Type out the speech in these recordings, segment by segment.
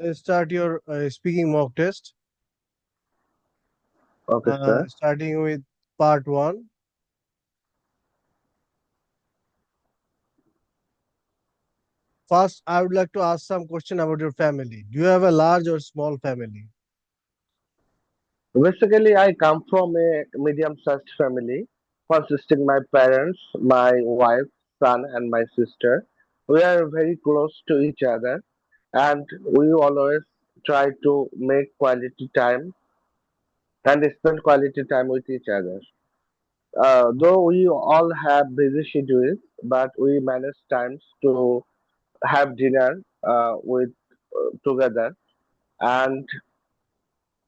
Let's start your speaking mock test. Okay, sir. Starting with part 1. First, I would like to ask some question about your family. Do you have a large or small family? Basically, I come from a medium-sized family consisting my parents, my wife, son, and my sister. We are very close to each other, and we always try to make quality time and spend quality time with each other. Though we all have busy schedules, but we manage times to have dinner with together. And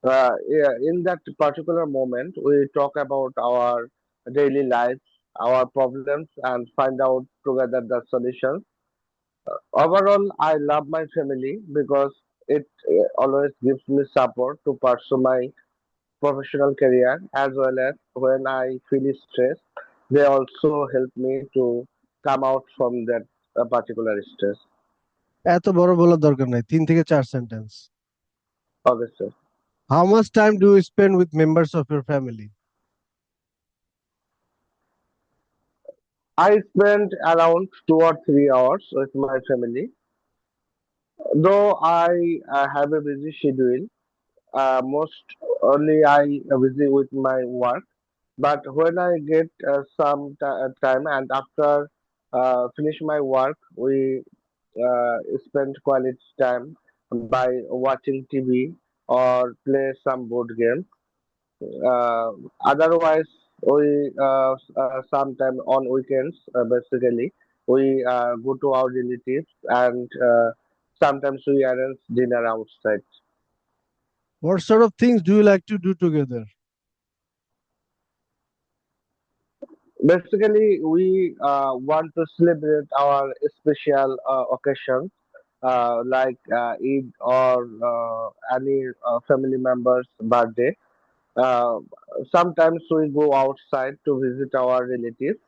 yeah, in that particular moment, we talk about our daily lives, our problems, and find out together the solutions. Overall, I love my family because it always gives me support to pursue my professional career as well as when I feel stressed. They also help me to come out from that particular stress. এত বড় বলার দরকার নাই, 3 থেকে 4 sentence. Okay, sir. How much time do you spend with members of your family? I spend around 2 or 3 hours with my family. Though I have a busy schedule, most only I busy with my work. But when I get some time and after finish my work, we spend quality time by watching TV or play some board games. Uh, Otherwise, we sometime on weekends, basically, we go to our relatives and sometimes we arrange dinner outside. What sort of things do you like to do together? Basically, we want to celebrate our special occasions like Eid or any family member's birthday. Uh, Sometimes we go outside to visit our relatives.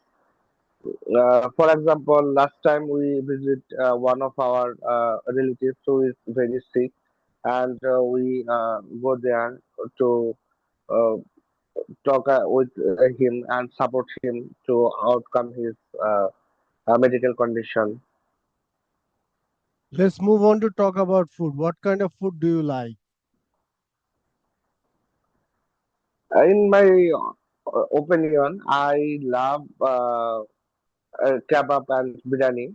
For example, last time we visit one of our relatives who is very sick, and we go there to uh, talk with him and support him to outcome his medical condition. Let's move on to talk about food. What kind of food do you like? In my opinion, I love kebab and biryani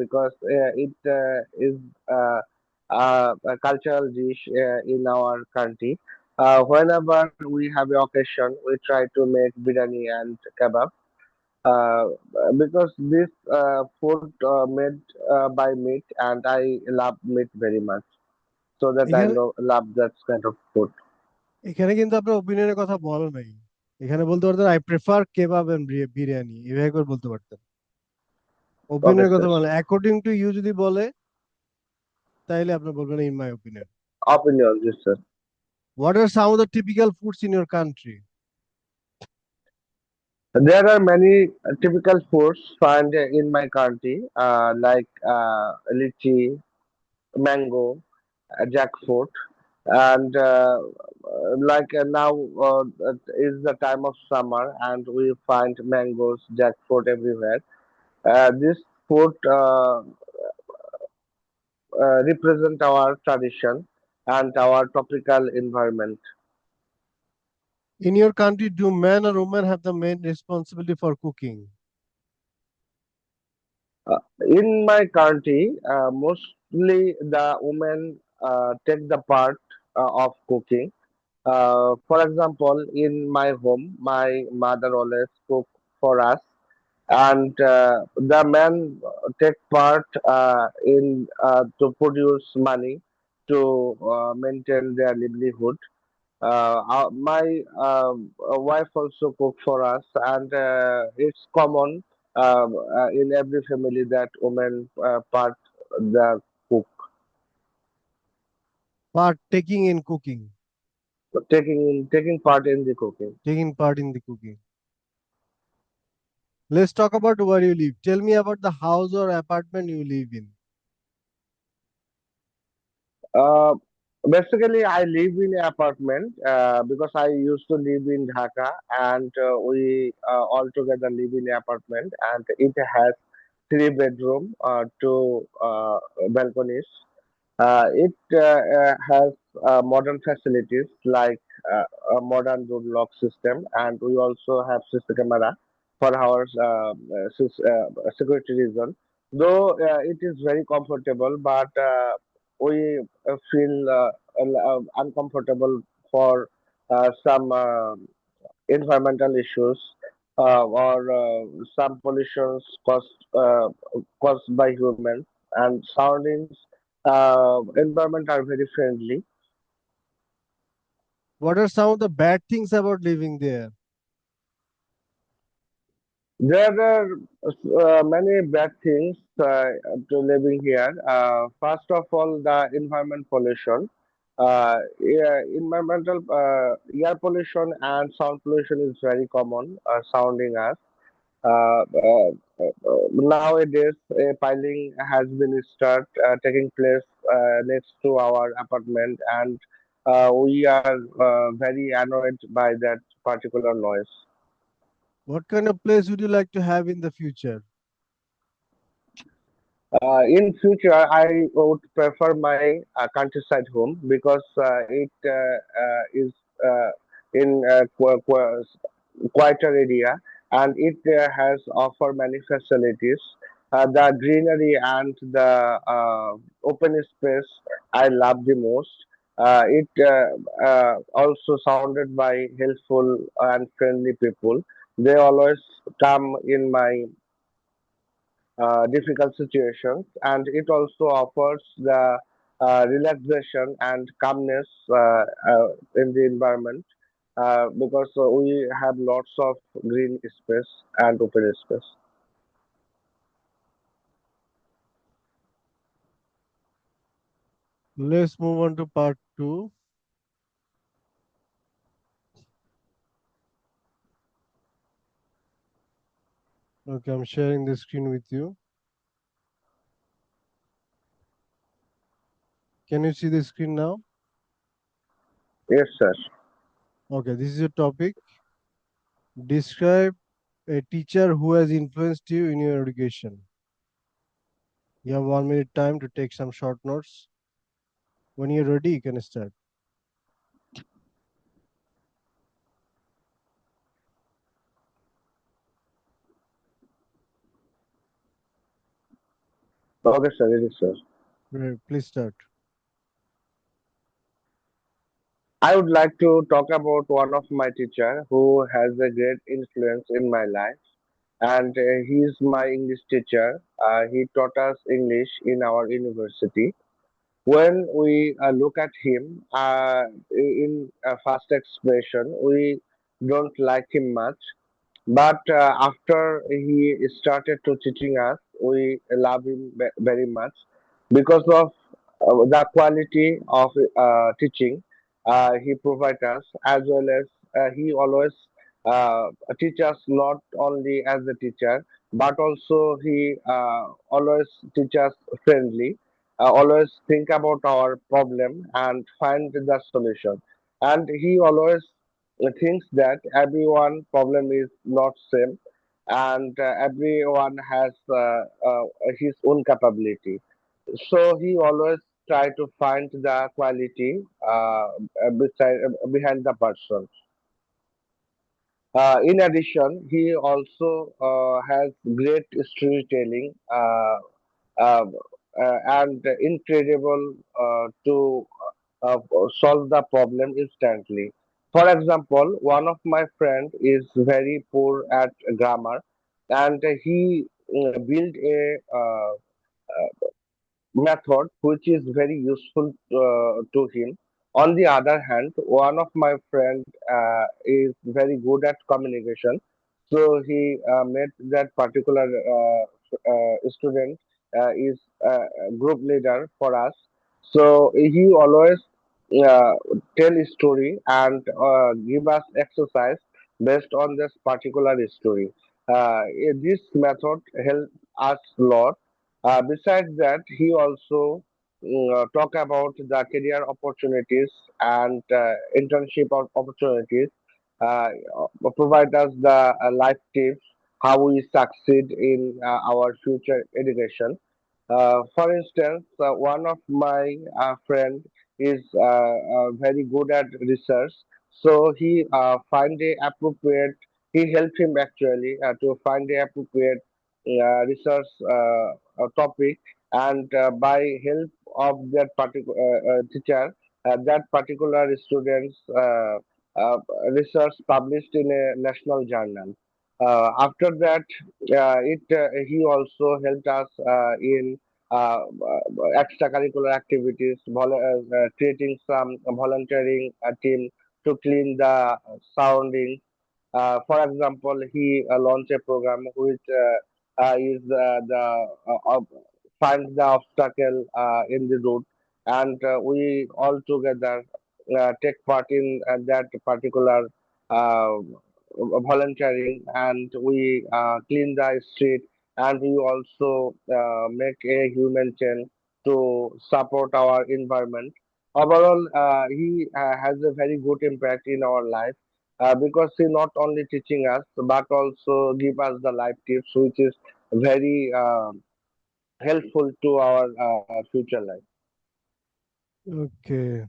because it is a cultural dish in our country. Whenever we have an occasion, we try to make biryani and kebab uh, because this food made by meat, and I love meat very much. So that I এখানে love that kind of food. এখানে কিন্তু আপনার ওপিনিয়নের কথা বলো নাই। এখানে বলতে পারতেন I prefer kebab and biryani, এভাবে করে বলতে পারতেন। Okay, ওপিনিয়নের কথা sir. বলে অ্যাকর্ডিং টু ইউ যদি বলে তাইলে আপনি বলবেন in my opinion. Opinion, yes, sir. What are some of the typical foods in your country? There are many typical foods found in my country, like lychee, mango, jackfruit, and now is the time of summer, and we find mangoes, jackfruit everywhere. This food represent our tradition and our tropical environment. In your country, do men or women have the main responsibility for cooking? In my country, mostly the women take the part of cooking. For example, in my home, my mother always cook for us, and the men take part in to produce money to maintain their livelihood. My wife also cook for us, and it's common in every family that women part the cook, Taking in cooking, taking part in the cooking. taking part in the cooking. Let's talk about where you live. Tell me about the house or apartment you live in. Uh, Basically, I live in an apartment because I used to live in Dhaka, and we all together live in an apartment, and it has three bedroom, two balconies. It has modern facilities like a modern door lock system, and we also have CC camera for our security reason. Though it is very comfortable, but we feel uncomfortable for some environmental issues or some pollutions caused by humans, and surroundings environment are very friendly. What are some of the bad things about living there? There are many bad things to living here. First of all, the environment pollution. Environmental air pollution and sound pollution is very common surrounding us. Nowadays, a piling has been taking place next to our apartment, and we are very annoyed by that particular noise. What kind of place would you like to have in the future? In future, I would prefer my countryside home because it is in quieter area, and it has offer many facilities. The greenery and the open space I love the most. It also surrounded by helpful and friendly people. They always come in my difficult situations, and it also offers the relaxation and calmness in the environment because we have lots of green space and open space. Let's move on to part two. Okay, I'm sharing the screen with you. Can you see the screen now? Yes, sir. Okay, this is your topic. Describe a teacher who has influenced you in your education. You have 1 minute time to take some short notes. When you're ready, you can start. Okay, sir. It is, sir. Please start. I would like to talk about one of my teacher who has a great influence in my life, and he is my English teacher. He taught us English in our university. When we look at him in a first expression, we don't like him much. But after he started to teaching us, we love him very much because of the quality of teaching he provides us, as well as he always uh, teach us not only as a teacher, but also he always teach us friendly, always think about our problem and find the solution. And he always thinks that everyone problem is not same, and everyone has his own capability, so he always try to find the quality behind the person. In addition, he also has great storytelling uh, and incredible to uh, solve the problem instantly. For example, one of my friend is very poor at grammar, and he built a method which is very useful to him. On the other hand, one of my friend is very good at communication, so he made that particular student is a group leader for us. So he always uh, tell a story and give us exercise based on this particular story. This method help us a lot. Besides that, he also talk about the career opportunities and internship opportunities, uh, provide us the life tips how we succeed in our future education. For instance, one of my friend is very good at research, so he find a appropriate. He helped him actually to find a appropriate research topic, and by help of that particular teacher, that particular student's uh, research published in a national journal. After that, he also helped us in extracurricular activities, creating some volunteering team to clean the surroundings. For example, he launched a program which is the find the obstacle in the route, and we all together take part in that particular uh, volunteering, and we clean the street, and we also make a human chain to support our environment. Overall, he has a very good impact in our life because he not only teaching us but also give us the life tips, which is very helpful to our future life. Okay.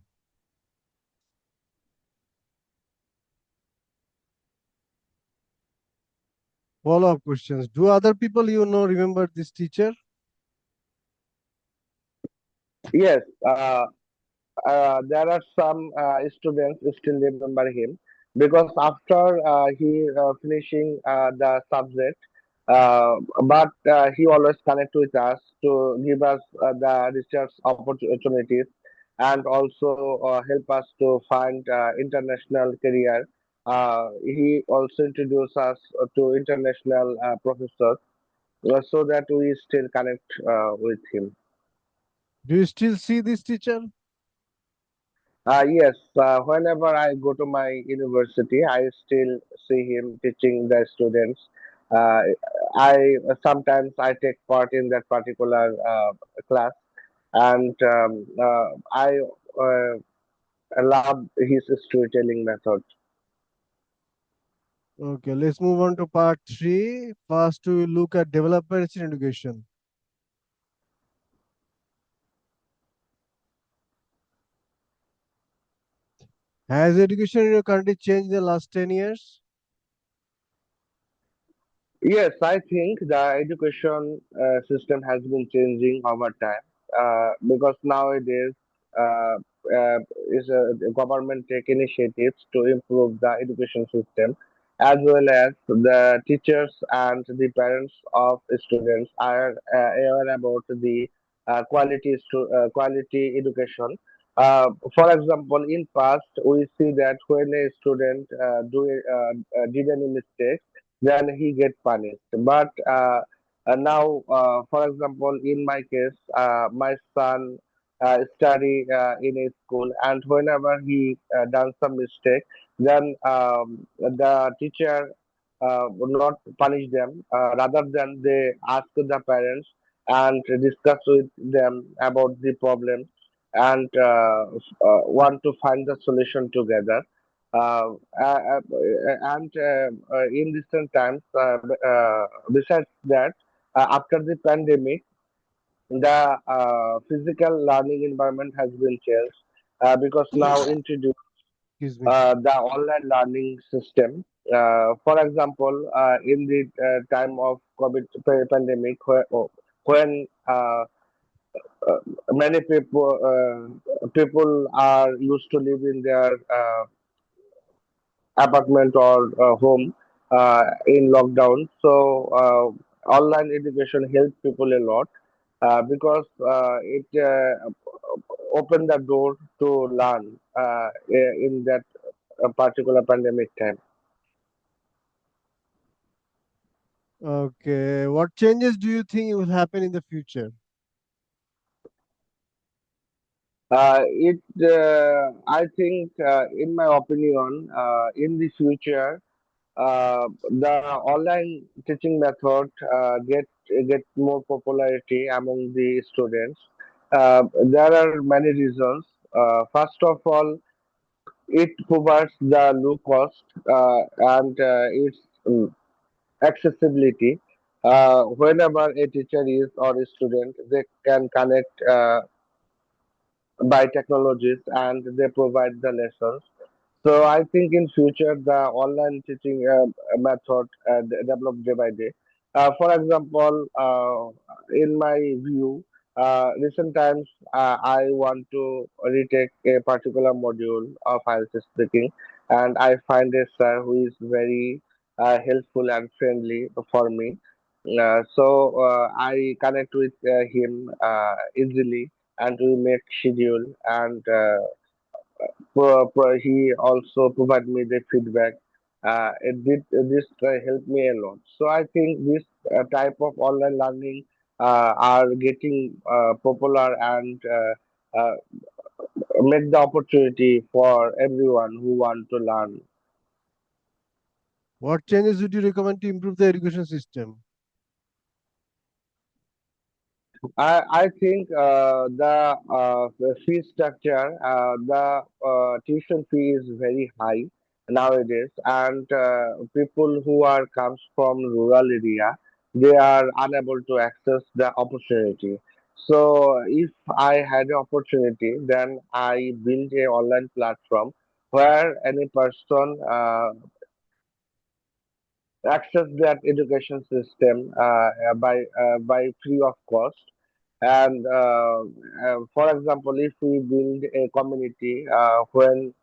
Follow-up questions. Do other people you know remember this teacher? Yes, there are some students who still remember him because after he finishing the subject, but he always connect with us to give us the research opportunities and also help us to find international career. He also introduced us to international professors so that we still connect with him. Do you still see this teacher? Yes, whenever I go to my university, I still see him teaching the students. Uh, I sometimes I take part in that particular class, and I love his storytelling method. Okay, let's move on to part three. First, we will look at developments in education. Has education in your country changed in the last 10 years? Yes, I think the education system has been changing over time because nowadays uh, uh, the government take initiatives to improve the education system, as well as the teachers and the parents of students are aware about the quality education. For example, in past we see that when a student did any mistake, then he get punished. But now, for example, in my case, my son study in a school, and whenever he done some mistake, then the teacher would not punish them. Rather than they ask the parents and discuss with them about the problem and want to find the solution together. And in recent times, besides that, after the pandemic, the physical learning environment has been changed because now introduced Excuse me. the online learning system. For example, in the time of COVID pandemic, when many people are used to live in their apartment or home in lockdown. So online education helps people a lot because it opened the door to learn in that particular pandemic time. Okay, what changes do you think will happen in the future? I think, in my opinion, in the future, the online teaching method get more popularity among the students There are many reasons. First of all, it provides the low cost and its accessibility. Whenever a teacher is or a student, they can connect by technologies and they provide the lessons. So I think in future the online teaching method developed day by day. For example, in my view, recent times I want to retake a particular module of IELTS speaking, and I find a sir who is very helpful and friendly for me. So I connect with him easily, and we make schedule and he also provided me the feedback. This helped me a lot. So I think this type of online learning are getting popular and make the opportunity for everyone who want to learn. What changes would you recommend to improve the education system? I think the fee structure, the tuition fee is very high nowadays, and people who are comes from rural area, they are unable to access the opportunity. So if I had an opportunity, then I build a online platform where any person access that education system by free of cost. And for example, if we build a community when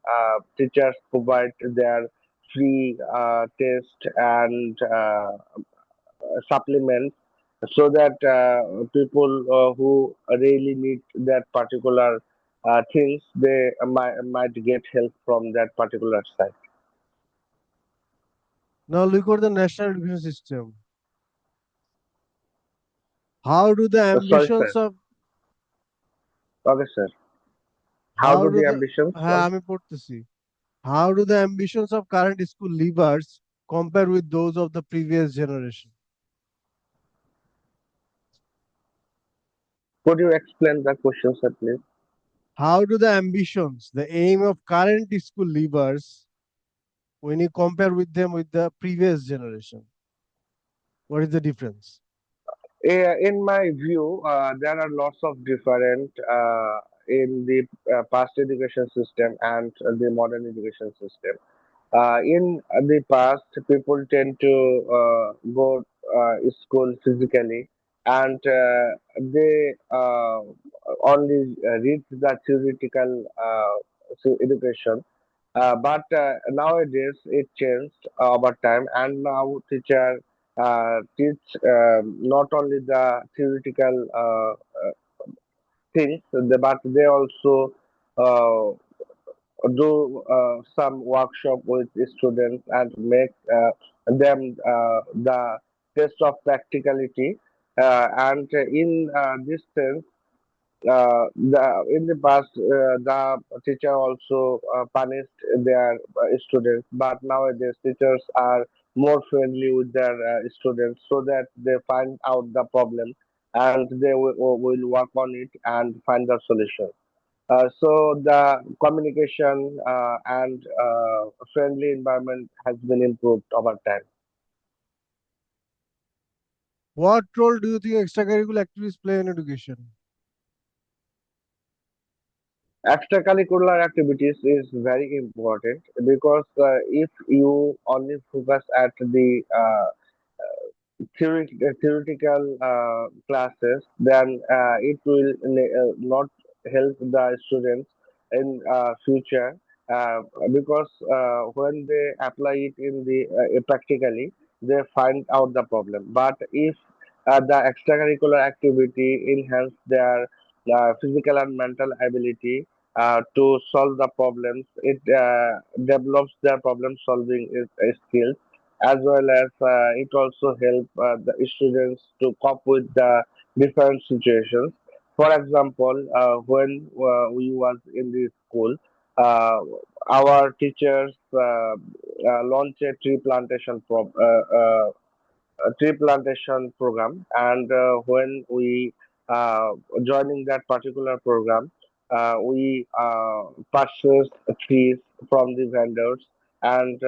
teachers provide their free test and supplements, so that people who really need that particular things, they might get help from that particular site. Now look at the national education system. How do the Sorry, sir. ambitions of Okay, sir. How how do do the the ambitions? হ্যাঁ আমি পড়তেছি how do the ambitions of current school leavers compare with those of the previous generation? Could you explain the question, sir, please? How do the ambitions, the aim of current school leavers, when you compare with them with the previous generation, what is the difference? In my view, there are lots of different in the past education system and the modern education system. In the past, people tend to go school physically, and they only read the theoretical education. But nowadays it changed over time, and now teacher teach not only the theoretical things, but they also uh, do some workshop with students and make them the test of practicality. And in this sense, in the past, the teacher also punished their students, but nowadays teachers are more friendly with their students, so that they find out the problem and they will work on it and find the solution. So the communication and friendly environment has been improved over time. What role do you think extracurricular activities play in education? Extracurricular activities is very important because if you only focus at the theoretical classes, then it will not help the students in future, uh, because when they apply it in the practically, they find out the problem. But if the extracurricular activity enhance their physical and mental ability to solve the problems, it develops their problem solving skills, as well as it also help the students to cope with the different situations. For example, when we was in the school, uh, our teachers launched a tree plantation program, and when we uh, joining that particular program, we purchase trees from the vendors, and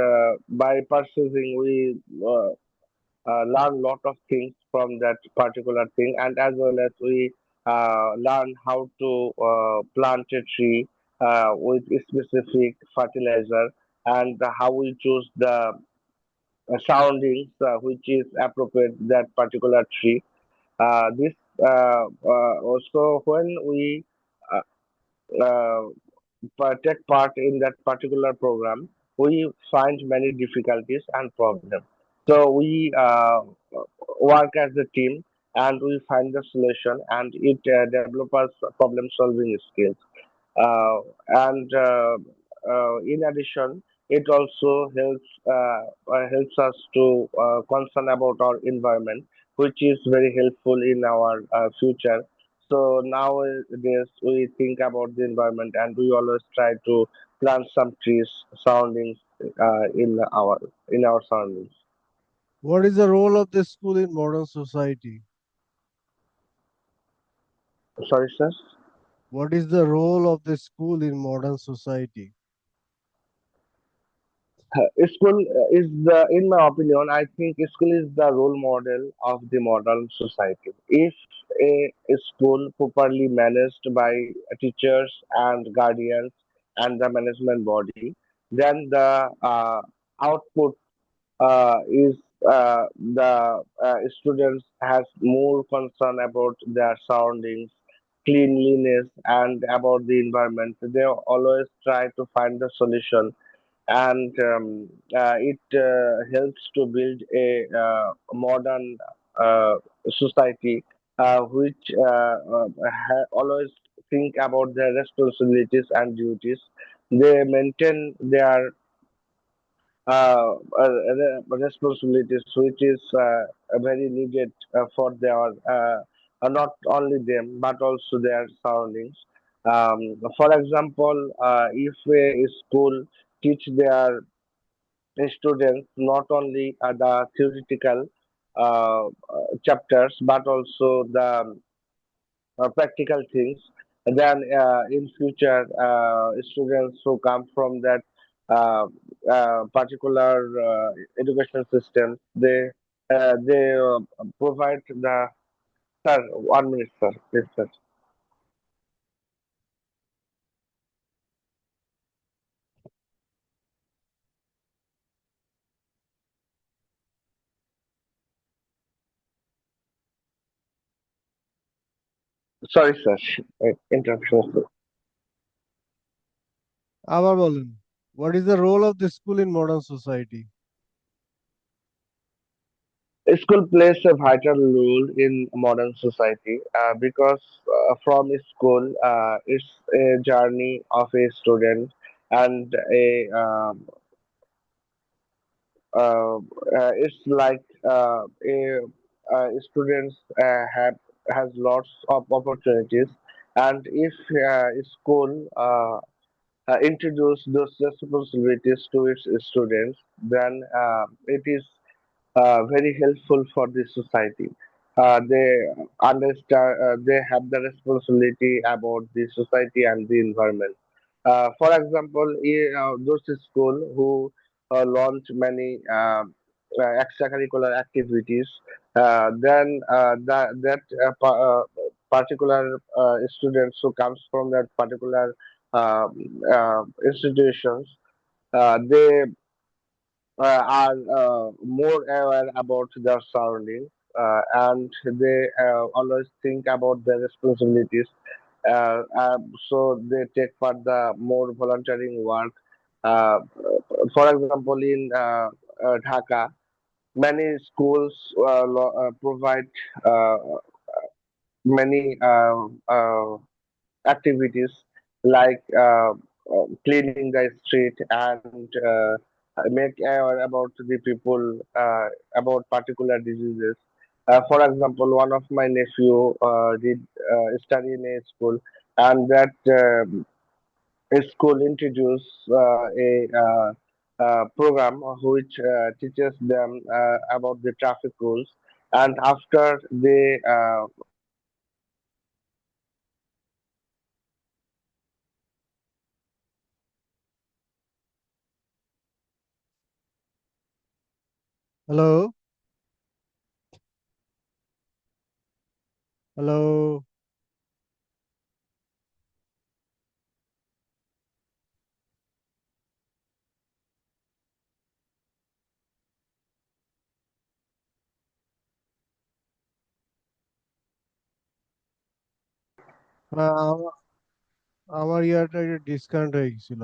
by purchasing, we learn lot of things from that particular thing, and as well as we learn how to plant a tree with a specific fertilizer, and how we choose the surroundings which is appropriate that particular tree. This also when we uh, uh, take part in that particular program, we find many difficulties and problems. So we work as a team, and we find the solution, and it develops problem solving skills. Uh, and In addition, it also helps us to concern about our environment, which is very helpful in our future. So nowadays we think about the environment, and we always try to plant some trees surroundings in our surroundings. What is the role of the school in modern society? Sorry, sir. What is the role of the school in modern society? School is in my opinion, I think school is the role model of the modern society. If a school properly managed by teachers and guardians and the management body, then the output is the students has more concern about their surroundings, cleanliness, and about the environment. They always try to find the solution, and it helps to build a modern uh, society which always think about their responsibilities and duties. They maintain their responsibilities, which is very needed for their not only them but also their surroundings. For example, if a school teach their students not only the theoretical chapters but also the practical things, then in future students who come from that particular educational system, they provide the. Sir, 1 minute, sir, please, sir. Sorry, sir. Interruption, sir. আবার বলেন, what is the role of the school in modern society? School plays a vital role in modern society because from school it's a journey of a student, and it's like students has lots of opportunities, and if school introduce those responsibilities to its students, then it is very helpful for the society. They understand, they have the responsibility about the society and the environment. For example, those school who launch many extracurricular activities, then particular students who comes from that particular institutions, they are more aware about their surroundings, and they always think about their responsibilities. So they take part the more volunteering work. Uh, for example, in Dhaka, many schools provide uh, many activities like cleaning the street, and make aware about the people about particular diseases. For example, one of my nephew did study in a school, and that school introduced a program which teaches them about the traffic rules, and after they hello, hello. আমার ইয়ারটা disconnect হয়ে গেছিল।